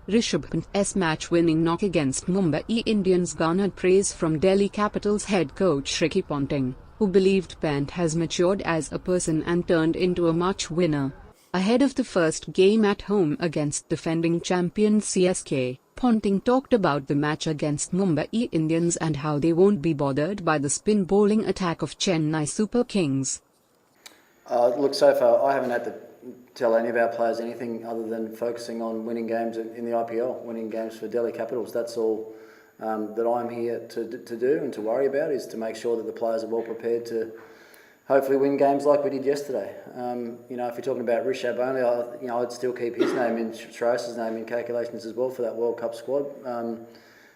Rishabh Pant's match-winning knock against Mumbai Indians garnered praise from Delhi Capitals head coach Ricky Ponting, who believed Pant has matured as a person and turned into a match winner. Ahead of the first game at home against defending champions CSK, Ponting talked about the match against Mumbai Indians and how they won't be bothered by the spin bowling attack of Chennai Super Kings. Look, so far I haven't had to tell any of our players anything other than focusing on winning games in the IPL, winning games for Delhi Capitals. That's all that I'm here to do and to worry about, is to make sure that the players are well prepared to hopefully win games like we did yesterday. If you're talking about Rishabh only, I'd still keep his name in, Shreyas's name in calculations as well for that World Cup squad.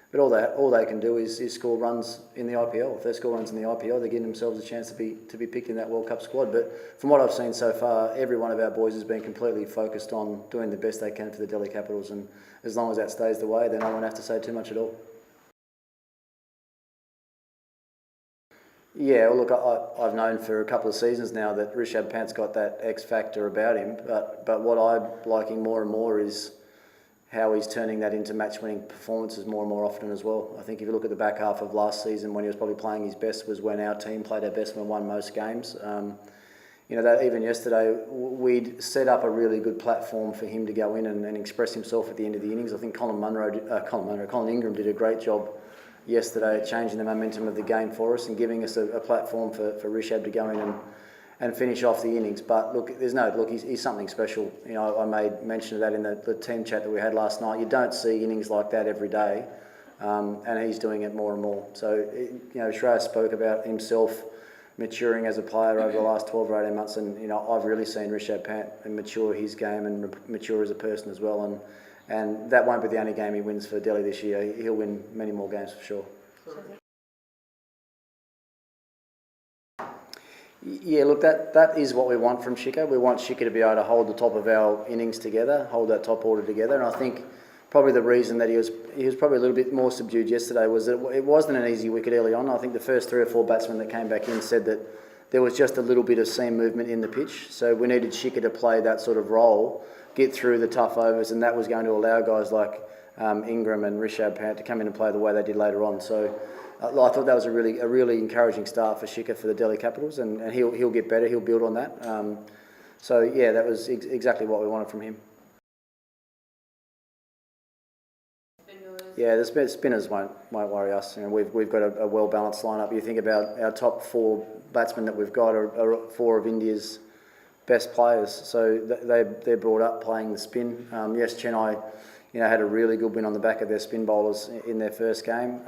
But all they can do is score runs in the IPL. If they score runs in the IPL, they're giving themselves a chance to be picked in that World Cup squad. But from what I've seen so far, every one of our boys has been completely focused on doing the best they can for the Delhi Capitals, and as long as that stays the way, then I won't have to say too much at all. Yeah, well, look, I've known for a couple of seasons now that Rishabh Pant's got that X factor about him, but what I'm liking more and more is how he's turning that into match-winning performances more and more often as well. I think if you look at the back half of last season, when he was probably playing his best, was when our team played our best and won most games. That even yesterday, we'd set up a really good platform for him to go in and express himself at the end of the innings. I think Colin Ingram did a great job yesterday at changing the momentum of the game for us and giving us a platform for Rishabh to go in and finish off the innings. But look, he's something special. I made mention of that in the team chat that we had last night. You don't see innings like that every day, and he's doing it more and more. So, Shreyas spoke about himself maturing as a player over the last 12 or 18 months, and I've really seen Rishabh Pant mature his game and mature as a person as well. And that won't be the only game he wins for Delhi this year. He'll win many more games for sure. Yeah, look, that is what we want from Shika. We want Shika to be able to hold the top of our innings together, hold that top order together. And I think probably the reason that he was probably a little bit more subdued yesterday was that it wasn't an easy wicket early on. I think the first 3 or 4 batsmen that came back in said that there was just a little bit of seam movement in the pitch. So we needed Shika to play that sort of role, get through the tough overs, and that was going to allow guys like Ingram and Rishabh Pant to come in and play the way they did later on. So I thought that was a really encouraging start for Shika for the Delhi Capitals, and he'll get better. He'll build on that. That was exactly what we wanted from him. Yeah, the spinners won't worry us. We've got a well balanced lineup. You think about our top 4 batsmen that we've got are 4 of India's best players. So they're brought up playing the spin. Yes, Chennai, had a really good win on the back of their spin bowlers in their first game.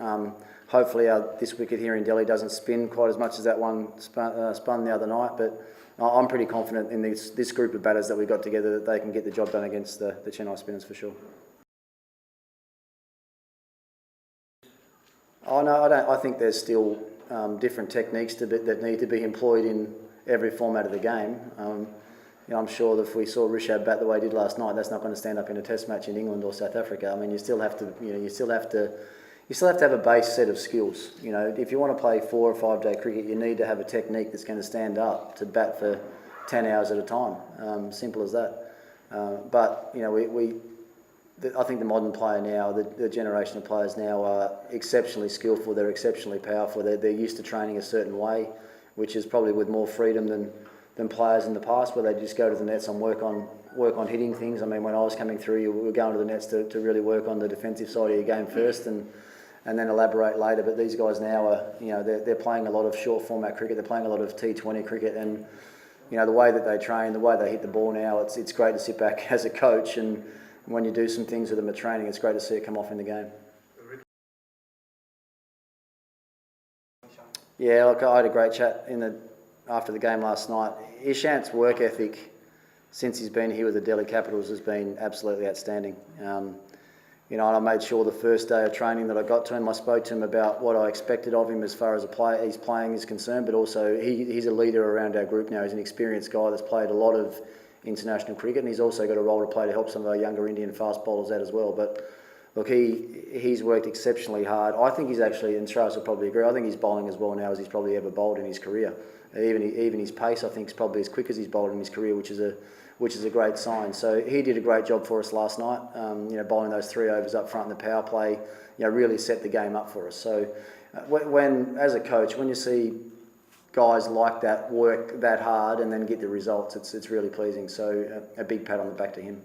Hopefully this wicket here in Delhi doesn't spin quite as much as that one spun the other night. But I'm pretty confident in this group of batters that we've got together that they can get the job done against the Chennai spinners for sure. Oh no, I don't. I think there's still different techniques that need to be employed in every format of the game. I'm sure that if we saw Rishabh bat the way he did last night, that's not going to stand up in a Test match in England or South Africa. I mean, you still have to have a base set of skills. If you want to play 4 or 5 day cricket, you need to have a technique that's going to stand up to bat for 10 hours at a time. Simple as that. I think the modern player now, the generation of players now are exceptionally skillful. They're exceptionally powerful. They're used to training a certain way, which is probably with more freedom than players in the past, where they just go to the nets and work on hitting things. I mean, when I was coming through, we were going to the nets to really work on the defensive side of your game first, and then elaborate later. But these guys now are, they're playing a lot of short format cricket. They're playing a lot of T20 cricket, and the way that they train, the way they hit the ball now, it's great to sit back as a coach, and when you do some things with them at training, it's great to see it come off in the game. Yeah, look, I had a great chat after the game last night. Ishant's work ethic since he's been here with the Delhi Capitals has been absolutely outstanding. And I made sure the first day of training that I got to him, I spoke to him about what I expected of him as far as his playing is concerned, but also he's a leader around our group now. He's an experienced guy that's played a lot of international cricket, and he's also got a role to play to help some of our younger Indian fast bowlers out as well. But look, he's worked exceptionally hard. I think he's actually, and Shreyas will probably agree, I think he's bowling as well now as he's probably ever bowled in his career. Even his pace, I think, is probably as quick as he's bowled in his career, which is which is a great sign. So he did a great job for us last night. Bowling those 3 overs up front in the power play, really set the game up for us. So when as a coach, when you see guys like that work that hard and then get the results, it's really pleasing. So a big pat on the back to him.